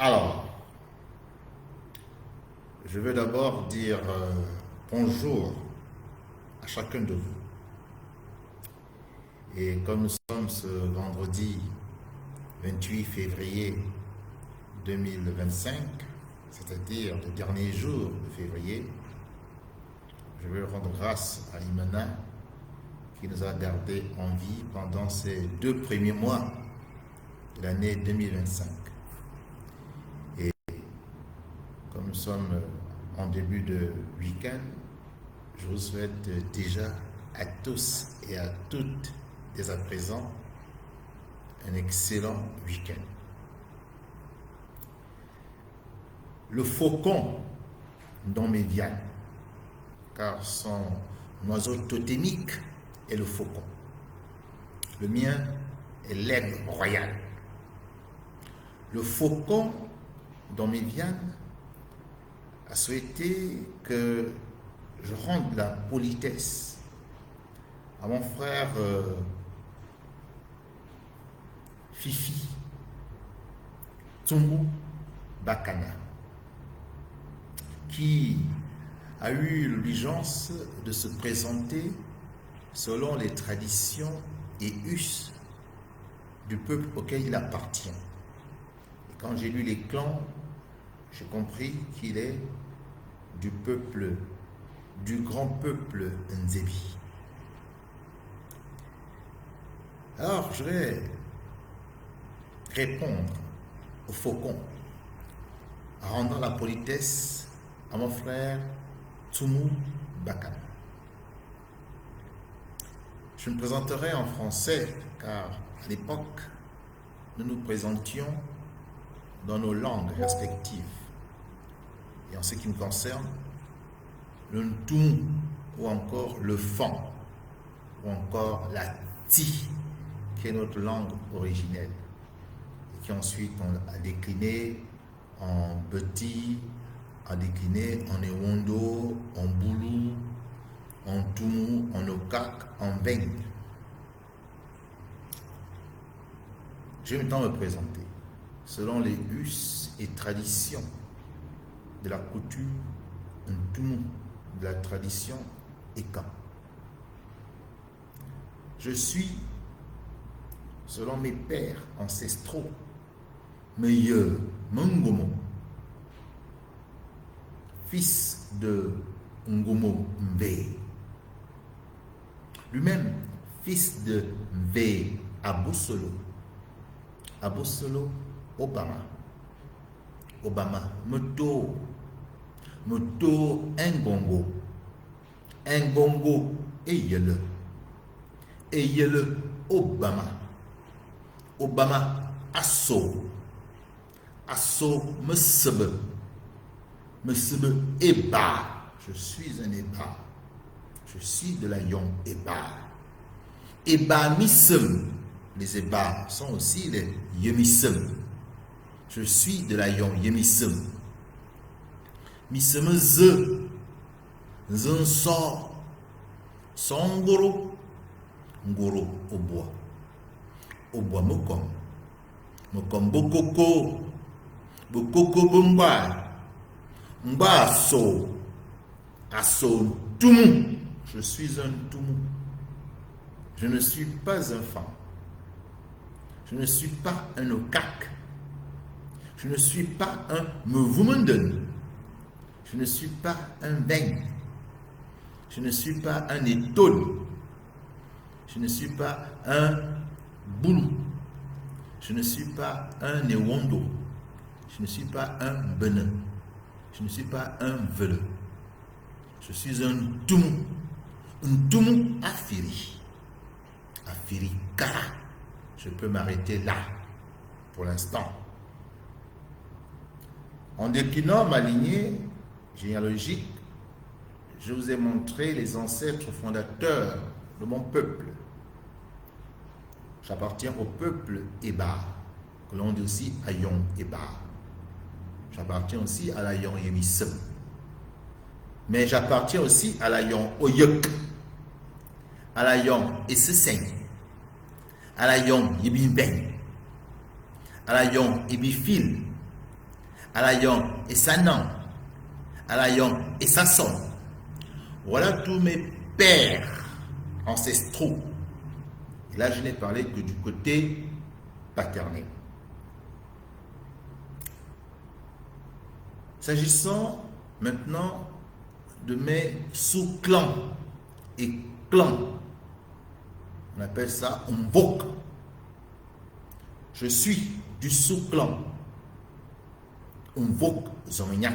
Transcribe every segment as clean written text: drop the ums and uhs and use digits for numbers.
Alors, je veux d'abord dire bonjour à chacun de vous. Et comme nous sommes ce vendredi 28 février 2025, c'est-à-dire le dernier jour de février, je veux rendre grâce à Imana qui nous a gardés en vie pendant ces 2 premiers mois de l'année 2025. Et comme nous sommes en début de week-end, je vous souhaite déjà à tous et à toutes dès à présent un excellent week-end. Le faucon dans mes viandes, car son oiseau totémique est le faucon. Le mien est l'aigle royal. Le faucon dans mes viandes a souhaité que je rende la politesse à mon frère Fifi Tsumbu Bakana, qui a eu l'urgence de se présenter selon les traditions et us du peuple auquel il appartient. Et quand j'ai lu les clans, j'ai compris qu'il est du peuple, du grand peuple Nzebi. Alors, je vais répondre au faucon en rendant la politesse à mon frère Tsumbu Bakana. Je me présenterai en français car à l'époque, nous nous présentions dans nos langues respectives. Et en ce qui me concerne, le Ntumu ou encore le Fan ou encore la Ti, qui est notre langue originelle, et qui ensuite on a décliné en Beti, a décliné en Ewondo, en Boulou, en Tumu, en Okak, en Beng. Je vais maintenant me présenter selon les us et traditions de la coutume Ntumu, de la tradition Eka. Je suis, selon mes pères ancestraux, meilleur Ngomo, fils de Ngomo Mbe, lui-même fils de Mbe Abosolo, Abosolo Obama, Obama Moto Ngongo, Ngongo Eyele Obama, Obama Asso Mesebe Eba. Je suis un Eba. Je suis de la Yon Eba. Eba Misem. Les Eba sont aussi les Yemisem. Je suis de la Yon Yemisem. Misem Ze. Zenso. Songoro. Ngoro Oboa. Oboa Mokom. Mokom Bokoko. Bokoko Bomba. Mba Asso. Asso Tumu. Je suis un Tumu. Je ne suis pas un Fan. Je ne suis pas un Okak. Je ne suis pas un Mvumenden. Je ne suis pas un Beng. Je ne suis pas un Etone. Je ne suis pas un Boulou. Je ne suis pas un Ewondo. Je ne suis pas un Benin. Je ne suis pas un Vele. Je suis un Tumu. Un Tumu Afiri. Afiri Kara. Je peux m'arrêter là pour l'instant. En déclinant ma lignée généalogique, je vous ai montré les ancêtres fondateurs de mon peuple. J'appartiens au peuple Eba, que l'on dit aussi Ayon Eba. J'appartiens aussi à la Yon Yemisem. Mais j'appartiens aussi à la Yon Oyek, à la Yon Esseseng, à la Yon Yebimbeng, à la Yon Ebifil, Alayon et Sanan, Alayon et Sasson. Voilà tous mes pères ancestraux. Et là, je n'ai parlé que du côté paternel. S'agissant maintenant de mes sous-clans et clans, on appelle ça Mbok. Je suis du sous-clan Mbok Zongnyat.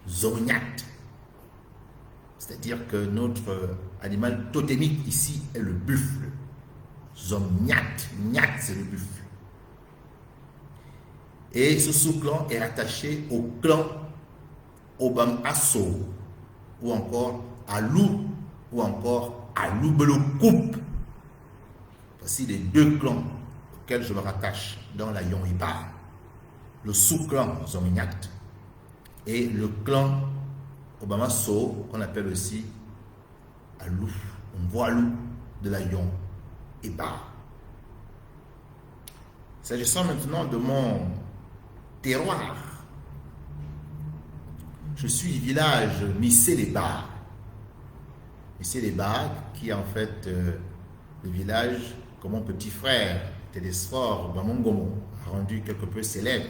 Zongnyat. C'est-à-dire que notre animal totémique ici est le buffle. Zongnyat. Nyat, c'est le buffle. Et ce sous-clan est rattaché au clan Obam Asso, ou encore Alou, ou encore Alou Belokoup. Voici les deux clans auxquels je me rattache dans la Yon-Iba. Le sous-clan Zongnyat et le clan Obam Asso, qu'on appelle aussi Alou, on voit Alou de la Yon-Iba. S'agissant maintenant de mon terroir, je suis du village Missé-les-Bas. Missé-les-Bas, qui est en fait le village que mon petit frère Télésphore Bamongomo a rendu quelque peu célèbre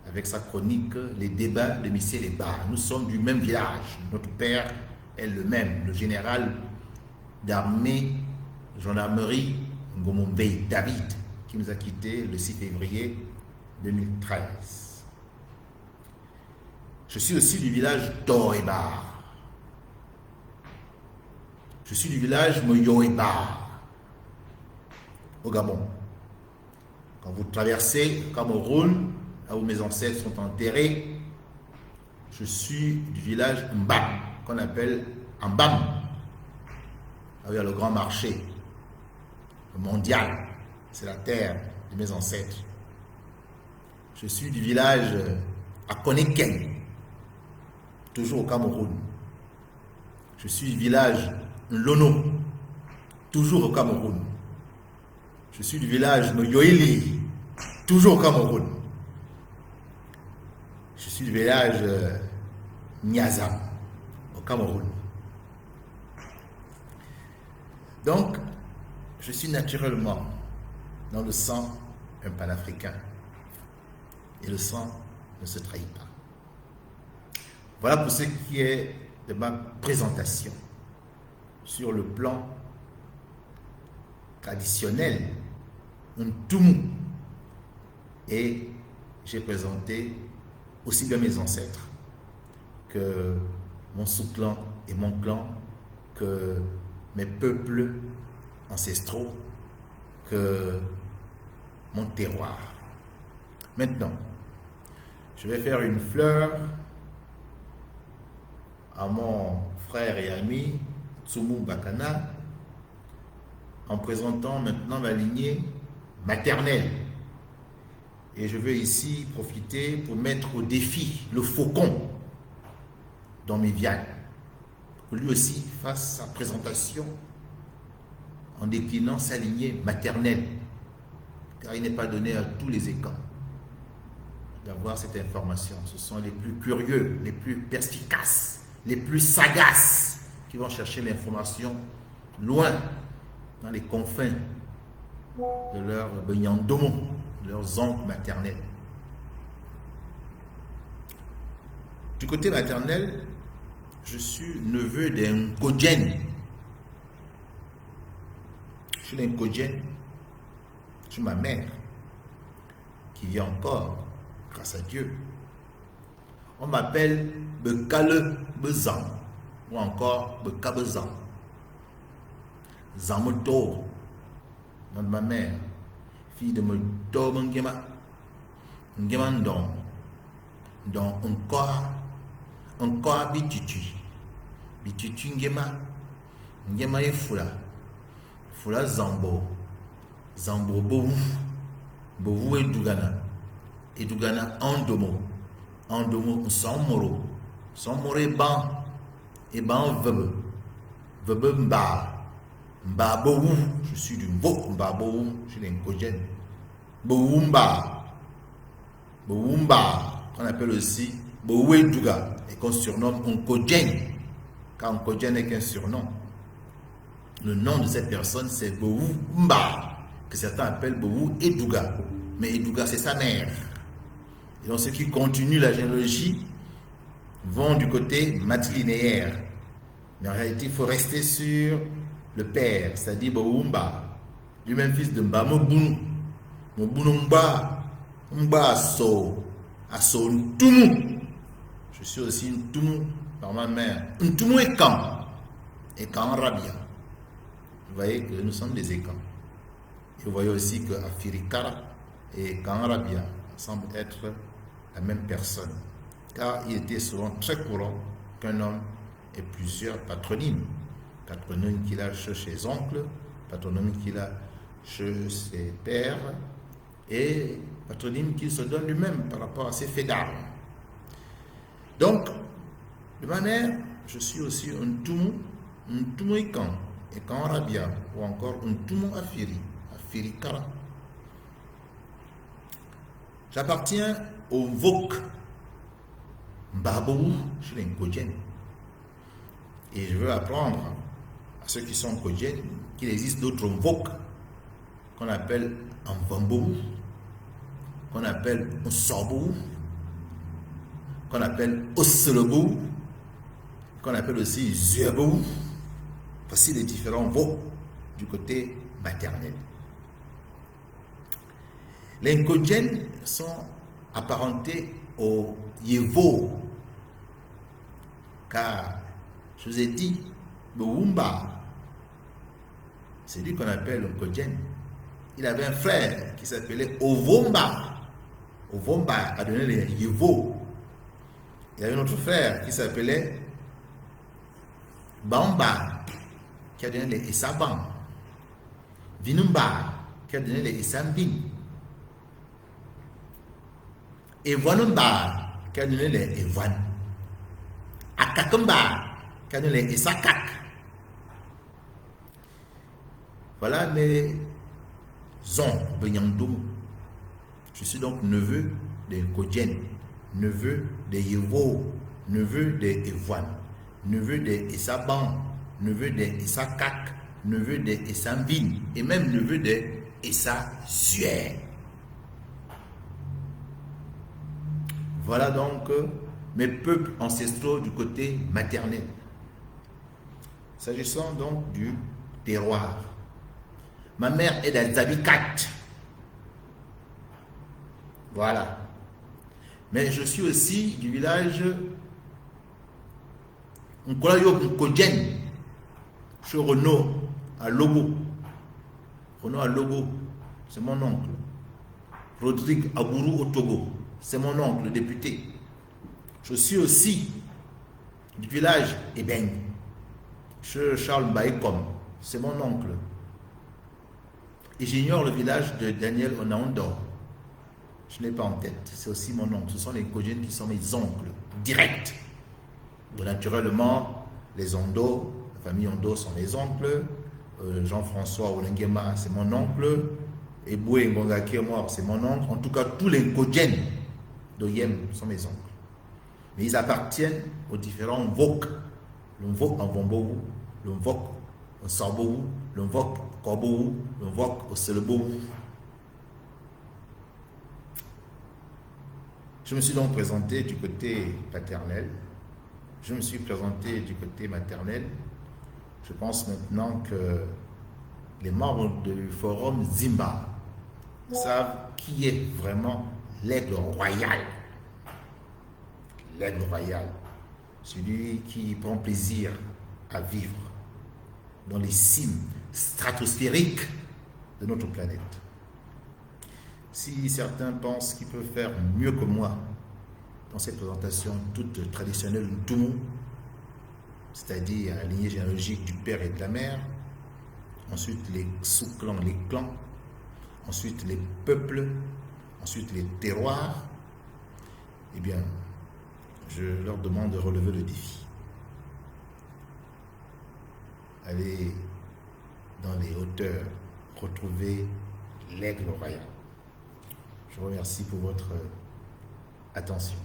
avec sa chronique Les débats de Missé-les-Bas. Nous sommes du même village. Notre père est le même, le général d'armée, gendarmerie Ngomombe David, qui nous a quittés le 6 février 2013. Je suis aussi du village d'Oeba. Je suis du village Moyoeba, au Gabon. Quand vous traversez le Cameroun, là où mes ancêtres sont enterrés, je suis du village Mbam, qu'on appelle Mbam. Là où il y a le grand marché, le mondial, c'est la terre de mes ancêtres. Je suis du village Akoneken, toujours au Cameroun. Je suis du village Lono, toujours au Cameroun. Je suis du village Noyoili, toujours au Cameroun. Je suis du village Niaza, au Cameroun. Donc, je suis naturellement dans le sang un panafricain. Et le sang ne se trahit pas. Voilà pour ce qui est de ma présentation sur le plan traditionnel, un Toumou. Et j'ai présenté aussi bien mes ancêtres que mon sous-clan et mon clan, que mes peuples ancestraux, que mon terroir. Maintenant, je vais faire une fleur à mon frère et ami Tsumu Bakana en présentant maintenant ma lignée maternelle. Et je veux ici profiter pour mettre au défi le faucon dans mes viandes, que lui aussi fasse sa présentation en déclinant sa lignée maternelle, car il n'est pas donné à tous les écans d'avoir cette information. Ce sont les plus curieux, les plus perspicaces, les plus sagaces qui vont chercher l'information loin, dans les confins de leur Benyandomo, de leurs oncles maternels. Du côté maternel, je suis neveu d'un Kodjen. Je suis d'un Kodjen. Je suis ma mère, qui vit encore, grâce à Dieu. On m'appelle Bekale Bezan, ou encore Bekabezan. Zamoto, nom de ma mère, fille de Moto Ngema, Ngema Ndon, encore Bitutu Ngema, Ngema Efula, Fula Zambo Bovu, Bovu Edugana Andomo Nsomoro Vebe Mba Bovu, je suis du Mbo, Mba Bovu, je suis d'un Kodjen. Bovu Mba Bowumba, qu'on appelle aussi Bowedouga, et qu'on surnomme Onkodjen, car Onkodjen n'est qu'un surnom. Le nom de cette personne, c'est Bowumba, que certains appellent Bowou Edouga. Mais Edouga, c'est sa mère. Et donc, ceux qui continuent la généalogie vont du côté matrilinéaire. Mais en réalité, il faut rester sur le père, c'est-à-dire Bowumba, lui-même fils de Mbamobounou. Mbounoumba, Mba Asso, Asso Ntoumou. Je suis aussi Ntoumou par ma mère. Ntoumou et Kam Rabia. Vous voyez que nous sommes des Ekans. Et vous voyez aussi que Afirikara et Kanrabia semblent être la même personne. Car il était souvent très courant qu'un homme ait plusieurs patronymes. Patronyme qu'il a chez ses oncles, patronyme qu'il a chez ses pères, et patronyme qu'il se donne lui-même par rapport à ses faits d'armes. Donc, de manière, je suis aussi un Ntoumou Ikan, et Kanrabia, ou encore un Ntoumou Afiri Kara. J'appartiens au Vok Mbabou chez les Nkodjen. Et je veux apprendre à ceux qui sont Nkodjen qu'il existe d'autres Vok qu'on appelle Mvambou, qu'on appelle Nsobou, qu'on appelle Osselobou, qu'on appelle aussi Zuebou. Voici les différents Vok du côté maternel. Les Nkodjen sont apparentés aux Yevo, car je vous ai dit, Bowumba, c'est lui qu'on appelle Nkodjen. Il avait un frère qui s'appelait Ovomba. Ovomba a donné les Yevo. Il y avait un autre frère qui s'appelait Bamba, qui a donné les Essaban. Vinumba, qui a donné les Essambin. Evanumba, qui a donné les Evan. Akakamba, qui a donné les Essakak. Voilà mes oncles Benyandou. Je suis donc neveu des Nkodjen, neveu des Yevo, neveu des Evan, neveu des Essaban, neveu des Essakak, neveu des Essambin et même neveu des Essazuer. Voilà donc mes peuples ancestraux du côté maternel. S'agissant donc du terroir, ma mère est d'Alzabikat. Voilà. Mais je suis aussi du village Nkodjen, chez Renaud à Logo. Renaud à Logo, c'est mon oncle. Rodrigue Abourou au Togo, c'est mon oncle, le député. Je suis aussi du village Eben, chez Charles Baekom, c'est mon oncle. Et j'ignore le village de Daniel Onaondor. Je n'ai pas en tête, c'est aussi mon oncle. Ce sont les Nkodjen qui sont mes oncles, directs. Donc, naturellement, les Ondo, la famille Ondo sont mes oncles. Jean-François Olengema, c'est mon oncle. Eboué Ngongaki est mort, c'est mon oncle. En tout cas, tous les Nkodjen d'Oyem sont mes oncles. Mais ils appartiennent aux différents Vok. Le Vok en Vomboou, le Vok en Sarboou, le Vok en Korboou, le Vok au Seleboou. Je me suis donc présenté du côté paternel. Je me suis présenté du côté maternel. Je pense maintenant que les membres du forum Zimba savent qui est vraiment l'aigle royal. L'aigle royal, celui qui prend plaisir à vivre dans les cimes stratosphériques de notre planète. Si certains pensent qu'ils peuvent faire mieux que moi dans cette présentation toute traditionnelle de Ntoumou, c'est-à-dire la lignée généalogique du père et de la mère, ensuite les sous-clans, les clans, ensuite les peuples, ensuite les terroirs, eh bien, je leur demande de relever le défi. Aller dans les hauteurs, retrouver l'aigle royal. Je vous remercie pour votre Attention.